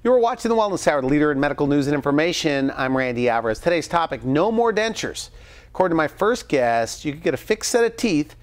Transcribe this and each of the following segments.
You're watching The Wellness Hour, the leader in medical news and information. I'm Randy Alvarez. Today's topic, no more dentures. According to my first guest, you could get a fixed set of teeth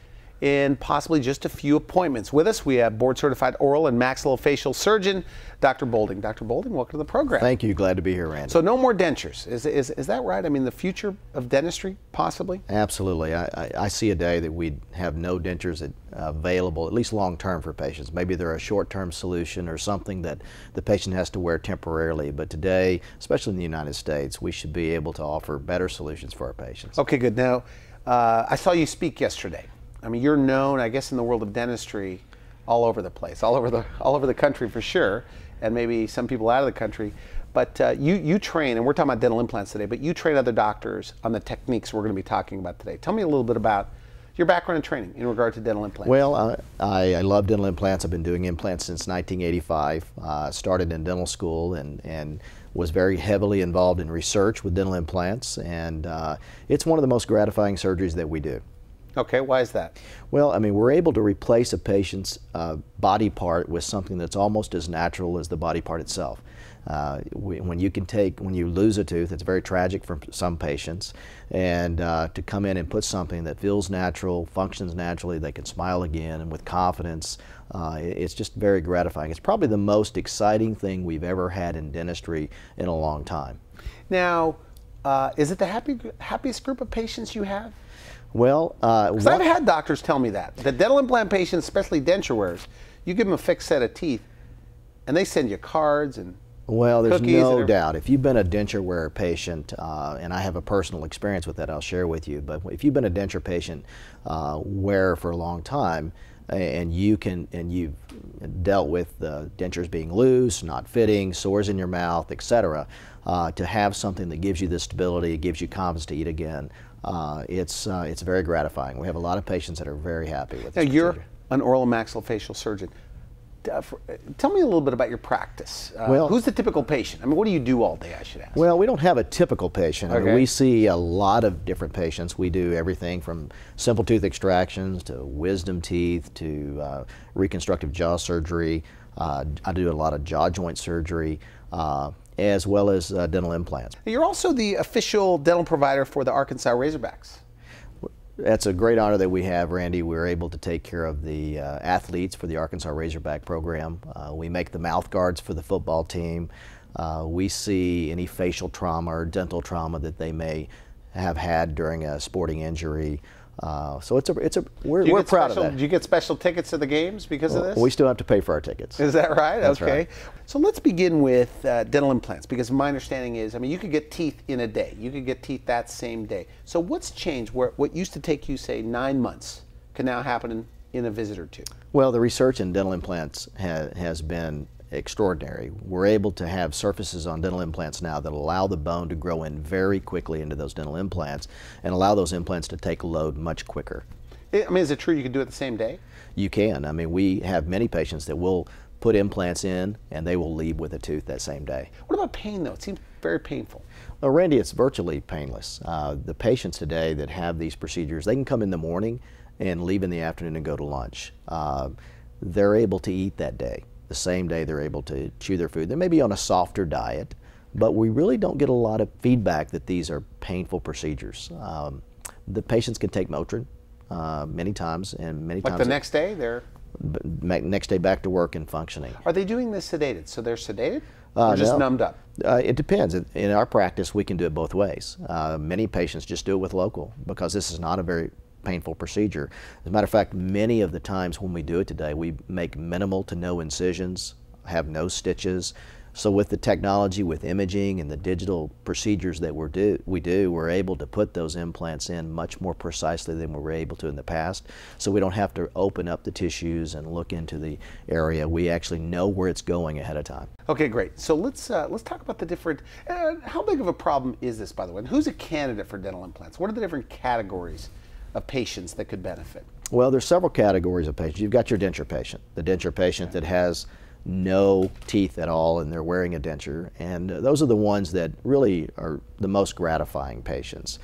in possibly just a few appointments. With us, we have board-certified oral and maxillofacial surgeon, Dr. Bolding. Dr. Bolding, welcome to the program. Thank you. Glad to be here, Randy. So no more dentures. Is that right? I mean, the future of dentistry, possibly? Absolutely. I see a day that we'd have no dentures available, at least long-term for patients. Maybe they're a short-term solution or something that the patient has to wear temporarily. But today, especially in the United States, we should be able to offer better solutions for our patients. Okay, good. Now, I saw you speak yesterday. I mean, you're known, I guess, in the world of dentistry all over the place, all over the country for sure, and maybe some people out of the country. But you train, and we're talking about dental implants today, but you train other doctors on the techniques we're going to be talking about today. Tell me a little bit about your background and training in regard to dental implants. Well, I love dental implants. I've been doing implants since 1985. Started in dental school and was very heavily involved in research with dental implants, and it's one of the most gratifying surgeries that we do. Okay, why is that? Well, I mean, we're able to replace a patient's body part with something that's almost as natural as the body part itself. When you lose a tooth, it's very tragic for some patients, and to come in and put something that feels natural, functions naturally, they can smile again and with confidence, it's just very gratifying. It's probably the most exciting thing we've ever had in dentistry in a long time. Now, is it the happiest group of patients you have? Well, because I've had doctors tell me that. The dental implant patients, especially denture wearers, you give them a fixed set of teeth, and they send you cards and well, there's cookies no doubt. If you've been a denture wearer patient, and I have a personal experience with that I'll share with you, but if you've been a denture patient wearer for a long time, and you've dealt with the dentures being loose, not fitting, sores in your mouth, etc., to have something that gives you the stability, gives you confidence to eat again, it's very gratifying. We have a lot of patients that are very happy with this. Now, you're an oral and maxillofacial surgeon. Tell me a little bit about your practice. Well, who's the typical patient? I mean, what do you do all day, I should ask? Well, we don't have a typical patient. Okay. I mean, we see a lot of different patients. We do everything from simple tooth extractions to wisdom teeth to reconstructive jaw surgery. I do a lot of jaw joint surgery, as well as dental implants. You're also the official dental provider for the Arkansas Razorbacks. That's a great honor that we have, Randy. We're able to take care of the athletes for the Arkansas Razorback program. We make the mouth guards for the football team. We see any facial trauma or dental trauma that they may have had during a sporting injury. So we're proud of that. Do you get special tickets to the games because of this? We still have to pay for our tickets. Is that right? That's okay. Right. So let's begin with dental implants, because my understanding is, I mean, you could get teeth in a day. You could get teeth that same day. So what's changed? What used to take you, say, 9 months can now happen in a visit or two? Well, the research in dental implants has been extraordinary. We're able to have surfaces on dental implants now that allow the bone to grow in very quickly into those dental implants and allow those implants to take load much quicker. I mean, is it true you can do it the same day? You can. I mean, we have many patients that will put implants in and they will leave with a tooth that same day. What about pain, though? It seems very painful. Well, Randy, it's virtually painless. The patients today that have these procedures, they can come in the morning and leave in the afternoon and go to lunch. They're able to eat that day. The same day they're able to chew their food. They may be on a softer diet, but we really don't get a lot of feedback that these are painful procedures. The patients can take Motrin many times, and many times. Like the next day, they're next day back to work and functioning. Are they doing this sedated? So they're sedated, or just numbed up? It depends. In our practice, we can do it both ways. Many patients just do it with local because this is not a very painful procedure. As a matter of fact, many of the times when we do it today, we make minimal to no incisions, have no stitches. So with the technology, with imaging and the digital procedures that we do, we're able to put those implants in much more precisely than we were able to in the past. So we don't have to open up the tissues and look into the area. We actually know where it's going ahead of time. Okay, great. So let's talk about the different. How big of a problem is this, by the way? And who's a candidate for dental implants? What are the different categories of patients that could benefit? Well, there's several categories of patients. You've got your denture patient, the denture patient that has no teeth at all and they're wearing a denture, and those are the ones that really are the most gratifying patients.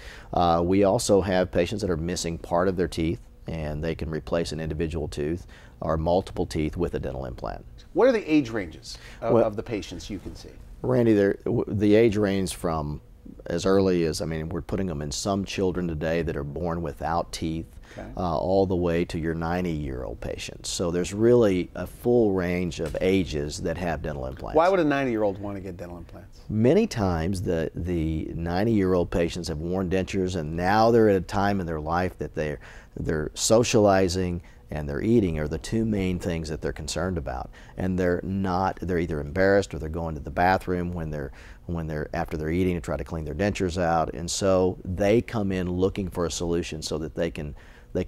We also have patients that are missing part of their teeth and they can replace an individual tooth or multiple teeth with a dental implant. What are the age ranges of the patients you can see? Randy, the age range from as early as, I mean, we're putting them in some children today that are born without teeth, okay, all the way to your 90-year-old patients. So there's really a full range of ages that have dental implants. Why would a 90-year-old want to get dental implants? Many times the 90-year-old patients have worn dentures, and now they're at a time in their life that they're socializing and they're eating are the two main things that they're concerned about. And they're either embarrassed or they're going to the bathroom after they're eating to try to clean their dentures out. And so they come in looking for a solution so that they can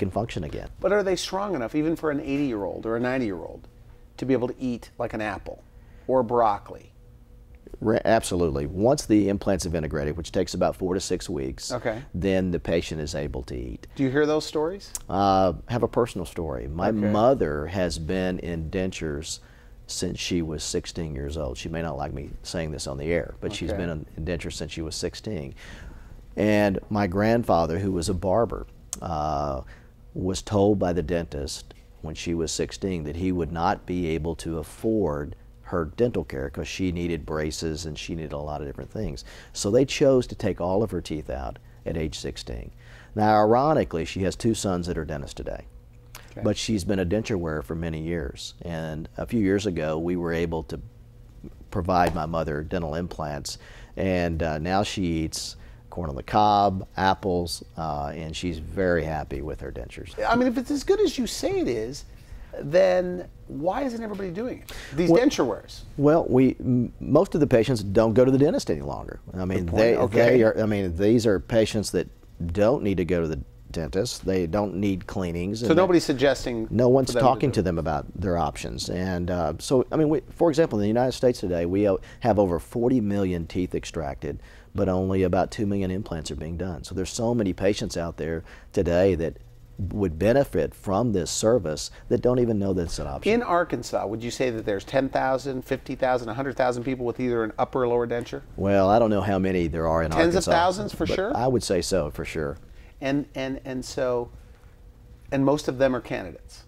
function again. But are they strong enough, even for an 80-year-old or a 90-year-old, to be able to eat like an apple or broccoli? Absolutely. Once the implants have integrated, which takes about 4 to 6 weeks, okay, then the patient is able to eat. Do you hear those stories? Have a personal story. My okay, mother has been in dentures since she was 16 years old. She may not like me saying this on the air, but okay, she's been in dentures since she was 16. And my grandfather, who was a barber, was told by the dentist when she was 16 that he would not be able to afford her dental care because she needed braces and she needed a lot of different things. So they chose to take all of her teeth out at age 16. Now, ironically, she has 2 sons that are dentists today. Okay. But she's been a denture wearer for many years. And a few years ago, we were able to provide my mother dental implants, and now she eats corn on the cob, apples, and she's very happy with her dentures. I mean, if it's as good as you say it is, then why isn't everybody doing it? These denture wearers. Well, most of the patients don't go to the dentist any longer. I mean, these are patients that don't need to go to the dentist. They don't need cleanings. So nobody's suggesting. No one's talking to them about their options. And so, I mean, for example, in the United States today, we have over 40 million teeth extracted, but only about 2 million implants are being done. So there's so many patients out there today that would benefit from this service that don't even know that's an option. In Arkansas, would you say that there's 10,000, 50,000, 100,000 people with either an upper or lower denture? Well, I don't know how many there are in Arkansas. Tens of thousands for sure? I would say so, for sure. And most of them are candidates?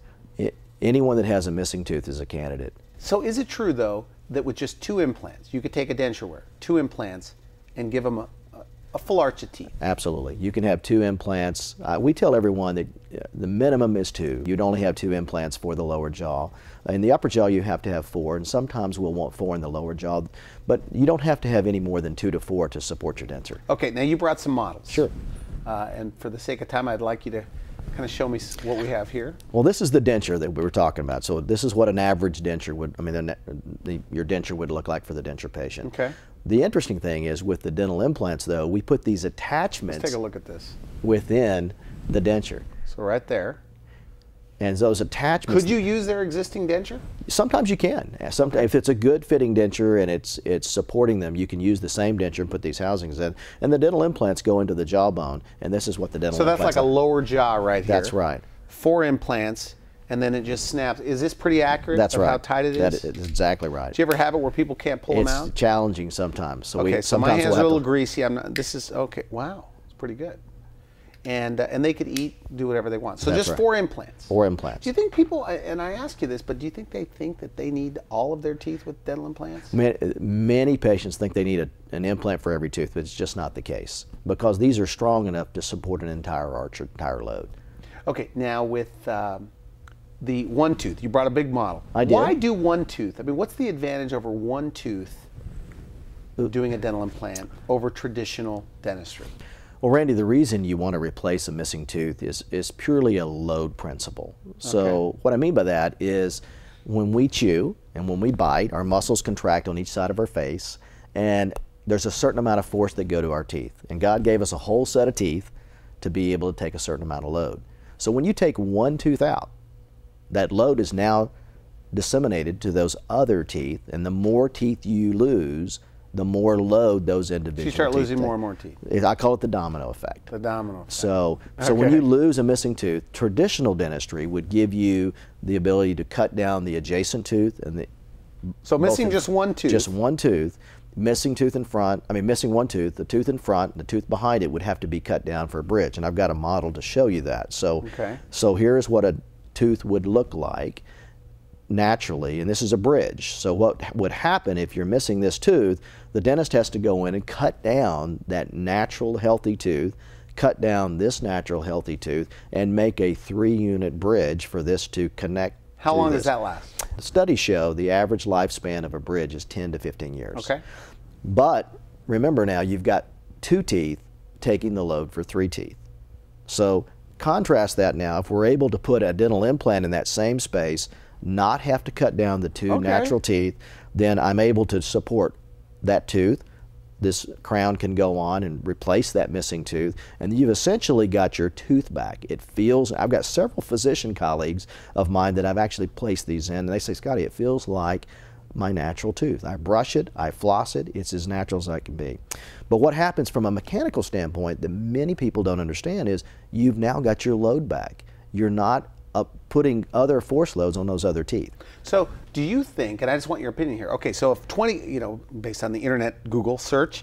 Anyone that has a missing tooth is a candidate. So is it true, though, that with just 2 implants, you could take a denture wearer, 2 implants, and give them a full arch of teeth? Absolutely. You can have 2 implants. We tell everyone that the minimum is 2. You'd only have 2 implants for the lower jaw. In the upper jaw, you have to have 4, and sometimes we'll want 4 in the lower jaw, but you don't have to have any more than 2 to 4 to support your denture. Okay, now you brought some models. Sure. And for the sake of time, I'd like you to kind of show me what we have here. Well, this is the denture that we were talking about. So this is what an average denture would, I mean, your denture would look like for the denture patient. Okay. The interesting thing is with the dental implants, though, we put these attachments. Let's take a look at this. Within the denture. So right there. And those attachments. Could you use their existing denture? Sometimes you can. Sometimes, if it's a good fitting denture and it's supporting them, you can use the same denture and put these housings in. And the dental implants go into the jawbone, and this is what the dental implants So that's like a lower jaw right here. That's right. 4 implants, and then it just snaps. Is this pretty accurate? That's right. How tight it is? That is exactly right. Do you ever have it where people can't pull them out? It's challenging sometimes. So okay, so my hands are a little greasy. This is okay. Wow, it's pretty good. And they could eat, do whatever they want. So That's just right. 4 implants. 4 implants. Do you think people, and I ask you this, but do you think they think that they need all of their teeth with dental implants? Many patients think they need an implant for every tooth, but it's just not the case because these are strong enough to support an entire arch or entire load. Okay, now with the 1 tooth, you brought a big model. I did. Why do 1 tooth? I mean, what's the advantage over 1 tooth doing a dental implant over traditional dentistry? Well, Randy, the reason you want to replace a missing tooth is purely a load principle. So what I mean by that is when we chew and when we bite, our muscles contract on each side of our face, and there's a certain amount of force that go to our teeth. And God gave us a whole set of teeth to be able to take a certain amount of load. So when you take 1 tooth out, that load is now disseminated to those other teeth, and the more teeth you lose, the more load those individual teeth So you start losing more and more teeth. I call it the domino effect. The domino effect. So when you lose a missing tooth, traditional dentistry would give you the ability to cut down the adjacent tooth and so missing just 1 tooth. Just 1 tooth. missing tooth in front, missing one tooth, the tooth in front, and the tooth behind it would have to be cut down for a bridge. And I've got a model to show you that. So, so here's what a tooth would look like naturally, and this is a bridge. So what would happen if you're missing this tooth, the dentist has to go in and cut down that natural healthy tooth, cut down this natural healthy tooth, and make a 3-unit bridge for this to connect. How long does that last? The studies show the average lifespan of a bridge is 10 to 15 years. Okay. But remember now, you've got 2 teeth taking the load for 3 teeth. So contrast that now, if we're able to put a dental implant in that same space, not have to cut down the 2 natural teeth, then I'm able to support that tooth. This crown can go on and replace that missing tooth, and you've essentially got your tooth back. It feels, I've got several physician colleagues of mine that I've actually placed these in, and they say, Scotty, it feels like my natural tooth. I brush it, I floss it, it's as natural as I can be. But what happens from a mechanical standpoint that many people don't understand is you've now got your load back. You're not putting other force loads on those other teeth. So do you think, and I just want your opinion here, okay, so if 20, based on the internet Google search,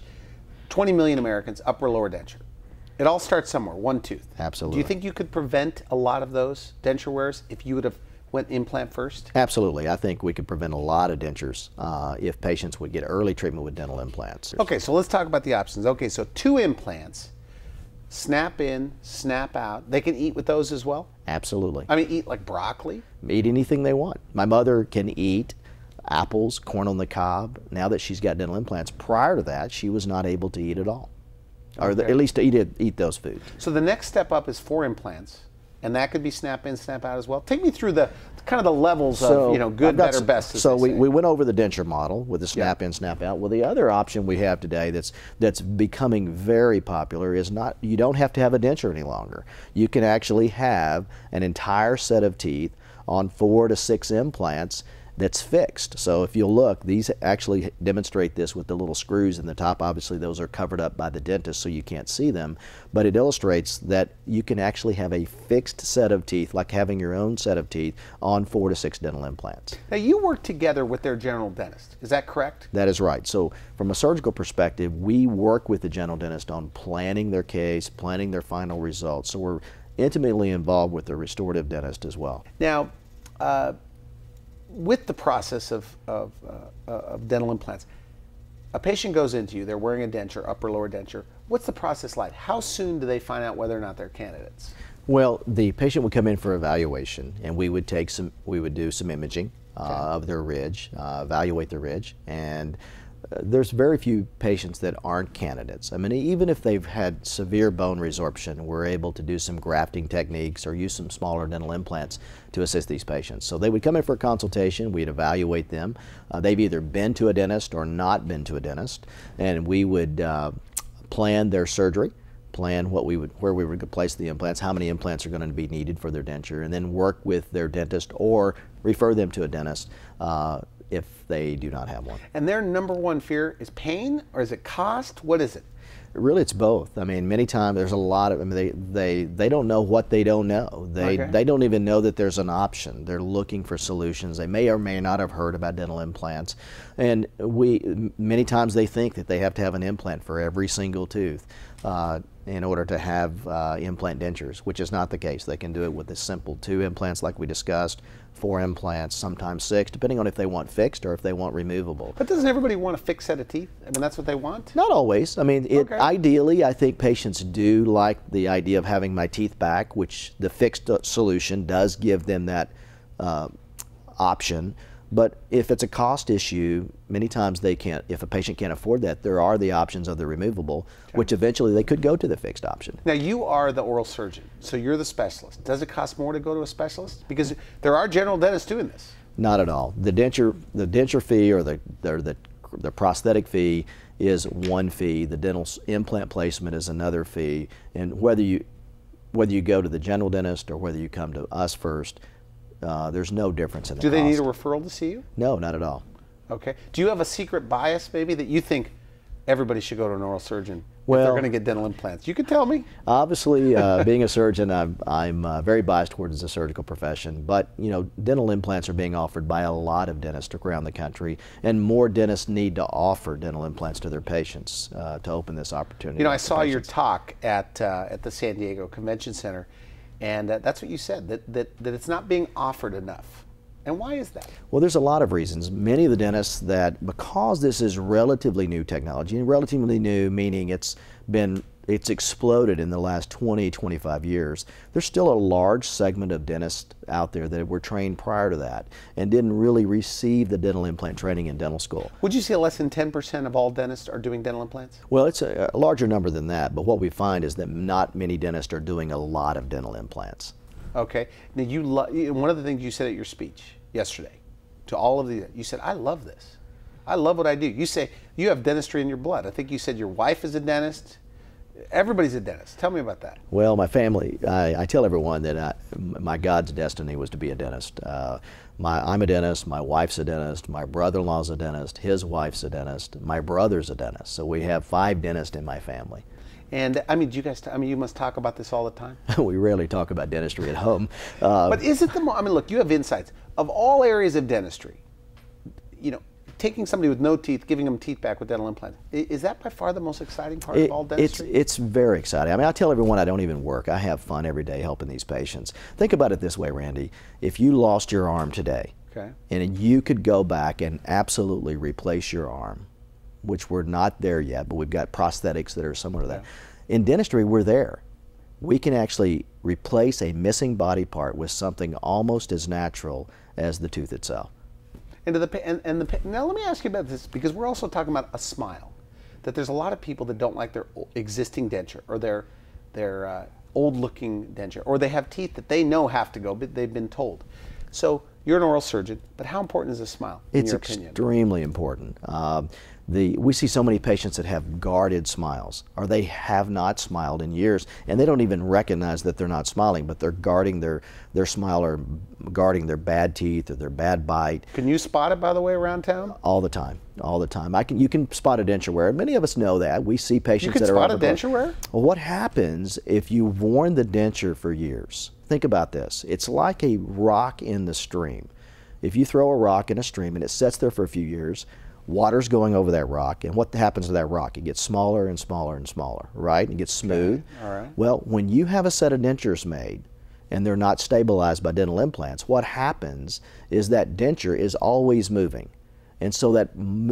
20 million Americans, upper lower denture. It all starts somewhere, one tooth. Absolutely. Do you think you could prevent a lot of those denture wears if you would have went implant first? Absolutely. I think we could prevent a lot of dentures if patients would get early treatment with dental implants. Okay, so let's talk about the options. Okay, so 2 implants, snap in, snap out. They can eat with those as well? Absolutely. Eat like broccoli? Eat anything they want. My mother can eat apples, corn on the cob. Now that she's got dental implants, prior to that, she was not able to eat at all. Or at least to eat those foods. So the next step up is 4 implants, and that could be snap in, snap out as well. Take me through the kind of the levels of good, better, best. So we went over the denture model with the snap in, snap out. Well, the other option we have today that's becoming very popular is you don't have to have a denture any longer. You can actually have an entire set of teeth on 4 to 6 implants that's fixed. So if you'll look, these actually demonstrate this with the little screws in the top. Obviously those are covered up by the dentist so you can't see them, but it illustrates that you can actually have a fixed set of teeth, like having your own set of teeth, on 4 to 6 dental implants. Now you work together with their general dentist, is that correct? That is right. So from a surgical perspective, we work with the general dentist on planning their case, planning their final results. So we're intimately involved with the restorative dentist as well. Now, with the process of dental implants, a patient goes into you, they're wearing a denture, upper lower denture. What's the process like? How soon do they find out whether or not they're candidates? Well, the patient would come in for evaluation, and we would do some imaging of their ridge, evaluate the ridge, and there's very few patients that aren't candidates. Even if they've had severe bone resorption, we're able to do some grafting techniques or use some smaller dental implants to assist these patients. So they would come in for a consultation, we'd evaluate them. They've either been to a dentist or not been to a dentist, and we would plan their surgery, plan where we would place the implants, how many implants are going to be needed for their denture, and then work with their dentist or refer them to a dentist if they do not have one. And their number one fear is pain, or is it cost? What is it? Really, it's both. Many times there's a lot of, they don't know what they don't know. They don't even know that there's an option. They're looking for solutions. They may or may not have heard about dental implants. And many times they think that they have to have an implant for every single tooth in order to have implant dentures, which is not the case. They can do it with a simple 2 implants like we discussed, 4 implants, sometimes 6, depending on if they want fixed or if they want removable. But doesn't everybody want a fixed set of teeth? That's what they want? Not always. Ideally, I think patients do like the idea of having my teeth back, which the fixed solution does give them that option. But if it's a cost issue, many times they can't, if a patient can't afford that, there are the options of the removable, which eventually they could go to the fixed option. Now you are the oral surgeon, so you're the specialist. Does it cost more to go to a specialist? Because there are general dentists doing this. Not at all. The denture fee or the prosthetic fee is one fee. The dental implant placement is another fee. And whether you go to the general dentist or whether you come to us first, there's no difference in the cost. Do they need a referral to see you? No, not at all. Okay. Do you have a secret bias maybe that you think everybody should go to an oral surgeon if Well, they're going to get dental implants? You could tell me. Obviously, being a surgeon, I'm very biased towards the surgical profession, but you know, dental implants are being offered by a lot of dentists around the country, and more dentists need to offer dental implants to their patients to open this opportunity. You know, I saw your talk at the San Diego Convention Center, and that's what you said, that it's not being offered enough. And why is that? Well, there's a lot of reasons. Many of the dentists that, because this is relatively new technology, and relatively new meaning it's exploded in the last 20, 25 years, there's still a large segment of dentists out there that were trained prior to that and didn't really receive the dental implant training in dental school. Would you say less than 10% of all dentists are doing dental implants? Well, it's a larger number than that, but what we find is that not many dentists are doing a lot of dental implants. Okay. Now, one of the things you said at your speech yesterday to all of you said, I love this. I love what I do. You say you have dentistry in your blood. I think you said your wife is a dentist. Everybody's a dentist. Tell me about that. Well, my family, I tell everyone that my God's destiny was to be a dentist. I'm a dentist, my wife's a dentist, my brother-in-law's a dentist, his wife's a dentist, my brother's a dentist. So we have 5 dentists in my family. And I mean, you must talk about this all the time. We rarely talk about dentistry at home. But is it I mean, look, you have insights. Of all areas of dentistry, you know, taking somebody with no teeth, giving them teeth back with dental implants, is that by far the most exciting part of all dentistry? It's very exciting. I mean, I tell everyone I don't even work. I have fun every day helping these patients. Think about it this way, Randy. If you lost your arm today, okay, and you could go back and absolutely replace your arm, which we're not there yet, but we've got prosthetics that are similar to that. Yeah. In dentistry, we're there. We can actually replace a missing body part with something almost as natural as the tooth itself. And now let me ask you about this, because we're also talking about a smile. That there's a lot of people that don't like their existing denture or their old-looking denture, or they have teeth that they know have to go, but they've been told. So you're an oral surgeon, but how important is a smile in your opinion? It's extremely important. We see so many patients that have guarded smiles, or they have not smiled in years, and they don't even recognize that they're not smiling, but they're guarding their smile or guarding their bad teeth or their bad bite. Can you spot it, by the way, around town? All the time, all the time. You can spot a denture wearer. Many of us know that. We see patients that are spot a denture wearer? Well, what happens if you've worn the denture for years? Think about this. It's like a rock in the stream. If you throw a rock in a stream and it sits there for a few years, water's going over that rock, and what happens to that rock? It gets smaller and smaller and smaller, right? It gets smooth. Okay. All right. Well, when you have a set of dentures made and they're not stabilized by dental implants, what happens is that denture is always moving. And so that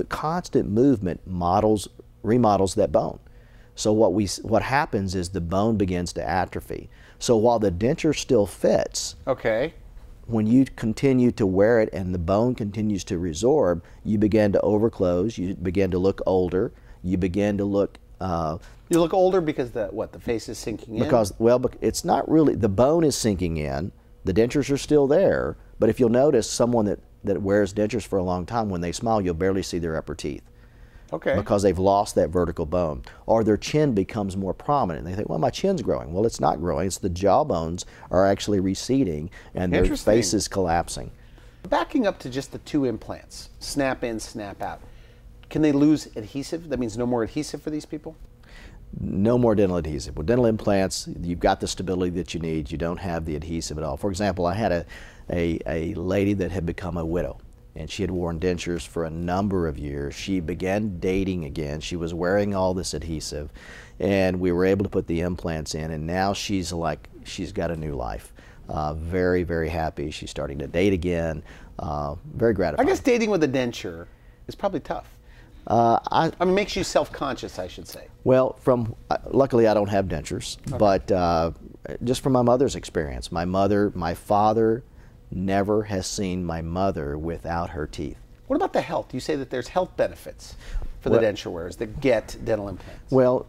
constant movement remodels that bone. So what happens is the bone begins to atrophy. So while the denture still fits, okay, when you continue to wear it and the bone continues to resorb, you begin to overclose, you begin to look older, you begin to look... you look older because the face is sinking in? Because, well, it's not really, the bone is sinking in, the dentures are still there, but if you'll notice, someone that wears dentures for a long time, when they smile, you'll barely see their upper teeth. Okay. Because they've lost that vertical bone. Or their chin becomes more prominent. They think, well, my chin's growing. Well, it's not growing. It's the jaw bones are actually receding and their face is collapsing. Backing up to just the 2 implants, snap in, snap out, can they lose adhesive? That means no more adhesive for these people? No more dental adhesive. With dental implants, you've got the stability that you need. You don't have the adhesive at all. For example, I had a lady that had become a widow, and she had worn dentures for a number of years. She began dating again. She was wearing all this adhesive, and we were able to put the implants in, and now she's got a new life. Very, very happy. She's starting to date again. Very gratifying. I guess dating with a denture is probably tough. I mean, it makes you self-conscious, I should say. Well, luckily I don't have dentures, okay, but just from my mother's experience, my father never has seen my mother without her teeth. What about the health? You say that there's health benefits for the denture wearers that get dental implants. Well,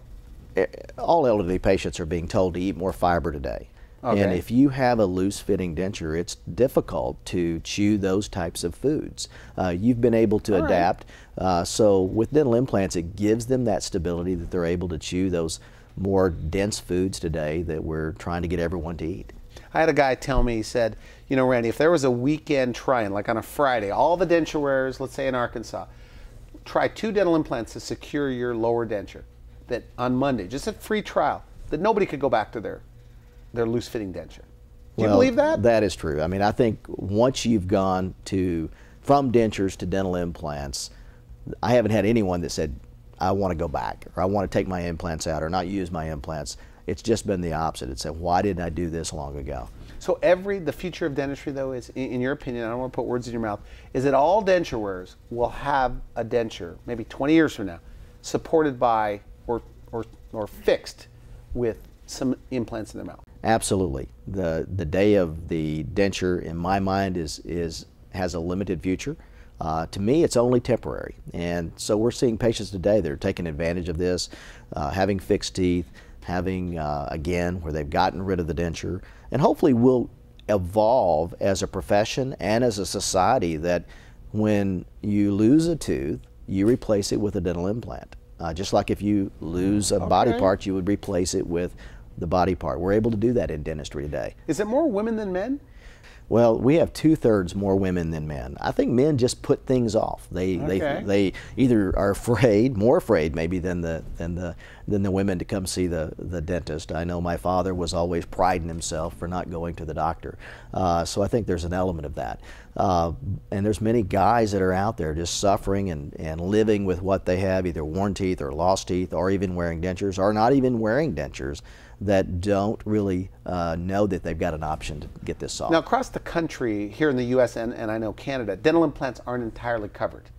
all elderly patients are being told to eat more fiber today. Okay. And if you have a loose-fitting denture, it's difficult to chew those types of foods. You've been able to adapt. So with dental implants, it gives them that stability that they're able to chew those more dense foods today that we're trying to get everyone to eat. I had a guy tell me, he said, you know, Randy, if there was a weekend try-in, like on a Friday, all the denture wearers, let's say in Arkansas, try 2 dental implants to secure your lower denture. That on Monday, just a free trial, that nobody could go back to their loose fitting denture. Do you believe that? That is true. I mean, I think once you've gone from dentures to dental implants, I haven't had anyone that said, I want to go back, or I want to take my implants out, or not use my implants. It's just been the opposite. It said, why didn't I do this long ago? So the future of dentistry, though, is, in your opinion, I don't want to put words in your mouth, is that all denture wearers will have a denture, maybe 20 years from now, supported by or fixed with some implants in their mouth? Absolutely. The day of the denture, in my mind, has a limited future. To me, it's only temporary. And so we're seeing patients today that are taking advantage of this, having fixed teeth, having, again, where they've gotten rid of the denture, and hopefully we'll evolve as a profession and as a society that when you lose a tooth, you replace it with a dental implant. Just like if you lose a body part, you would replace it with the body part. We're able to do that in dentistry today. Is it more women than men? Well, we have 2/3 more women than men. I think men just put things off. They either are afraid, more afraid maybe than the women to come see the dentist. I know my father was always priding himself for not going to the doctor. So I think there's an element of that. And there's many guys that are out there just suffering and living with what they have, either worn teeth or lost teeth, or even wearing dentures, or not even wearing dentures, that don't really know that they've got an option to get this solved. Now, across the country, here in the U.S. and I know Canada, dental implants aren't entirely covered.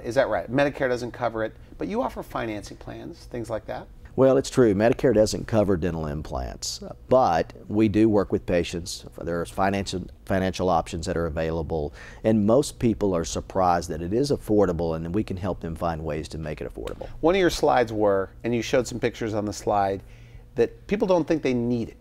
Is that right? Medicare doesn't cover it, but you offer financing plans, things like that? Well, it's true. Medicare doesn't cover dental implants, but we do work with patients. There's financial options that are available, and most people are surprised that it is affordable, and we can help them find ways to make it affordable. One of your slides were, and you showed some pictures on the slide, that people don't think they need it.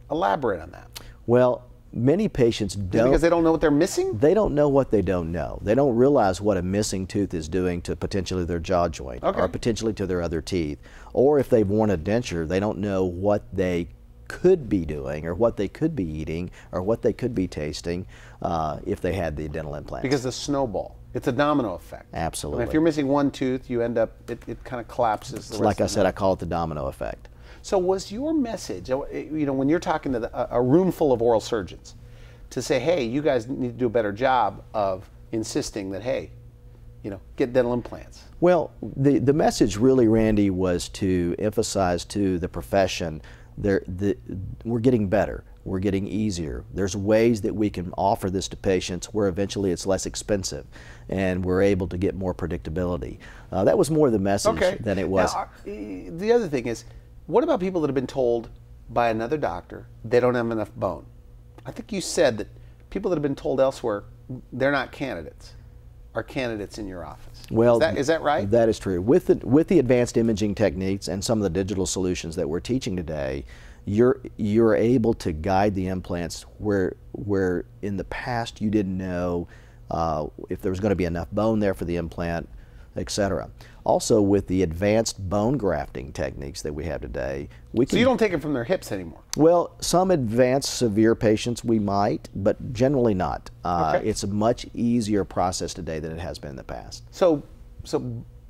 Elaborate on that. Well, many patients don't. Because they don't know what they're missing? They don't know what they don't know. They don't realize what a missing tooth is doing to potentially their jaw joint, or potentially to their other teeth. Or if they've worn a denture, they don't know what they could be doing, or what they could be eating, or what they could be tasting if they had the dental implant. Because the snowball. It's a domino effect. Absolutely. And if you're missing one tooth, you end up, it kind of collapses the rest like I of said, the I call it the domino effect. So was your message, you know, when you're talking to a room full of oral surgeons, to say, hey, you guys need to do a better job of insisting that, hey, you know, get dental implants? Well, the message really, Randy, was to emphasize to the profession we're getting better. We're getting easier. There's ways that we can offer this to patients where eventually it's less expensive and we're able to get more predictability. That was more the message than it was. Now, the other thing is, what about people that have been told by another doctor they don't have enough bone? I think you said that people that have been told elsewhere they're not candidates are candidates in your office. Well, is that right? That is true. With the advanced imaging techniques and some of the digital solutions that we're teaching today, you're able to guide the implants where in the past you didn't know if there was going to be enough bone there for the implant, etc. Also, with the advanced bone grafting techniques that we have today, So you don't take it from their hips anymore? Well, some advanced severe patients we might, but generally not. It's a much easier process today than it has been in the past. So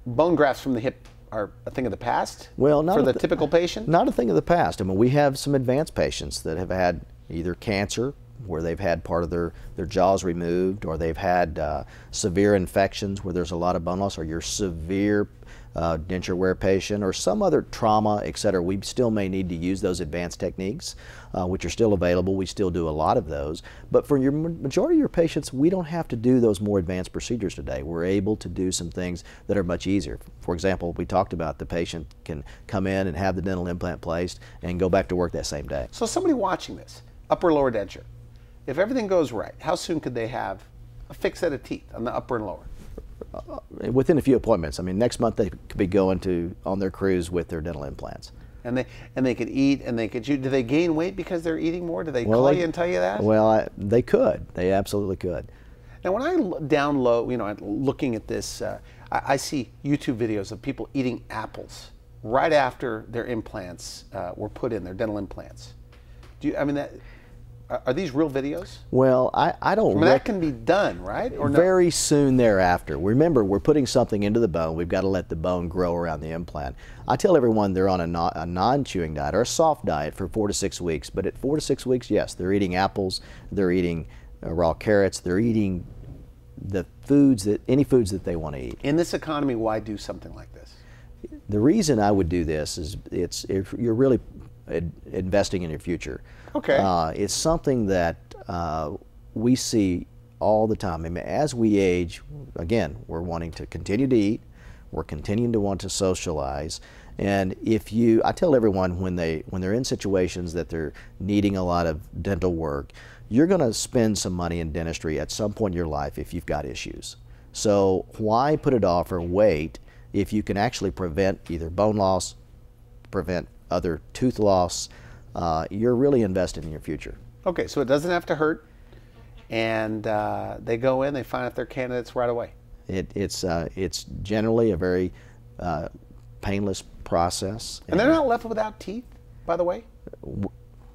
bone grafts from the hip are a thing of the past? Well, not for the typical patient? Not a thing of the past. I mean, we have some advanced patients that have had either cancer, where they've had part of their jaws removed, or they've had severe infections where there's a lot of bone loss, or your severe denture wear patient, or some other trauma, etc. We still may need to use those advanced techniques, which are still available. We still do a lot of those. But for your majority of your patients, we don't have to do those more advanced procedures today. We're able to do some things that are much easier. For example, we talked about the patient can come in and have the dental implant placed and go back to work that same day. So somebody watching this, upper or lower denture, if everything goes right, how soon could they have a fixed set of teeth on the upper and lower? Within a few appointments. I mean, next month they could be going on their cruise with their dental implants. And they could eat and they could. Do they gain weight because they're eating more? Do they call you and tell you that? Well, they could. They absolutely could. Now, when I download, you know, looking at this, I see YouTube videos of people eating apples right after their implants were put in, their dental implants. Are these real videos? Well, I don't. I mean, that can be done, right? Or no? Very soon thereafter. Remember, we're putting something into the bone. We've got to let the bone grow around the implant. I tell everyone they're on a non-chewing diet or a soft diet for 4 to 6 weeks. But at 4 to 6 weeks, yes, they're eating apples, they're eating raw carrots, they're eating the foods any foods that they want to eat. In this economy, why do something like this? The reason I would do this is if you're really investing in your future. Okay. It's something that we see all the time. I mean, as we age, again, we're wanting to continue to eat, we're continuing to want to socialize, and I tell everyone when they're in situations that they're needing a lot of dental work, you're going to spend some money in dentistry at some point in your life if you've got issues. So why put it off or wait if you can actually prevent either bone loss, prevent other tooth loss? You're really invested in your future. Okay, so it doesn't have to hurt, and they go in, they find out they're candidates right away. It's generally a very painless process. And they're not left without teeth, by the way?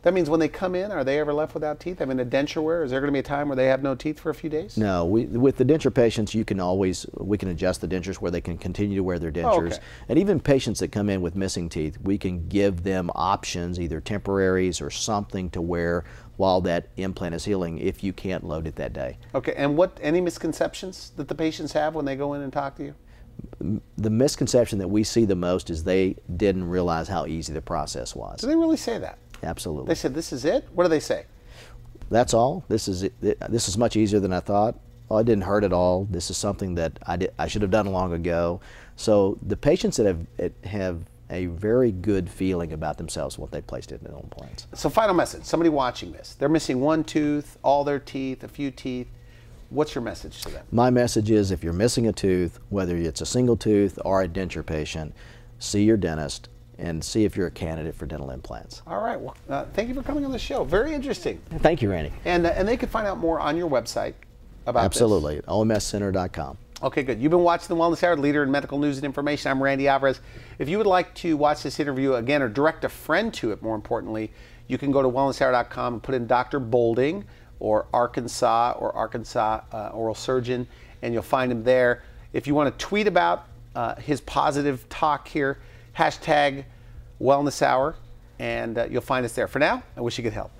That means when they come in, are they ever left without teeth? I mean, a denture wear, is there going to be a time where they have no teeth for a few days? No, with the denture patients, we can adjust the dentures where they can continue to wear their dentures. Oh, okay. And even patients that come in with missing teeth, we can give them options, either temporaries or something to wear while that implant is healing if you can't load it that day. Okay, and any misconceptions that the patients have when they go in and talk to you? The misconception that we see the most is they didn't realize how easy the process was. Do they really say that? Absolutely. They said, "This is it"? What do they say? That's all. This is it. This is much easier than I thought. Oh, it didn't hurt at all. This is something that I should have done long ago. So the patients that have a very good feeling about themselves when they placed it in dental implants. So final message, somebody watching this, they're missing one tooth, all their teeth, a few teeth. What's your message to them? My message is if you're missing a tooth, whether it's a single tooth or a denture patient, see your dentist and see if you're a candidate for dental implants. All right. Well, thank you for coming on the show. Very interesting. Thank you, Randy. And they can find out more on your website about Absolutely. this. omscenter.com. Okay, good. You've been watching The Wellness Hour, leader in medical news and information. I'm Randy Alvarez. If you would like to watch this interview again or direct a friend to it, more importantly, you can go to wellnesshour.com and put in Dr. Bolding or Arkansas oral surgeon, and you'll find him there. If you want to tweet about his positive talk here, hashtag Wellness Hour, and you'll find us there. For now, I wish you good health.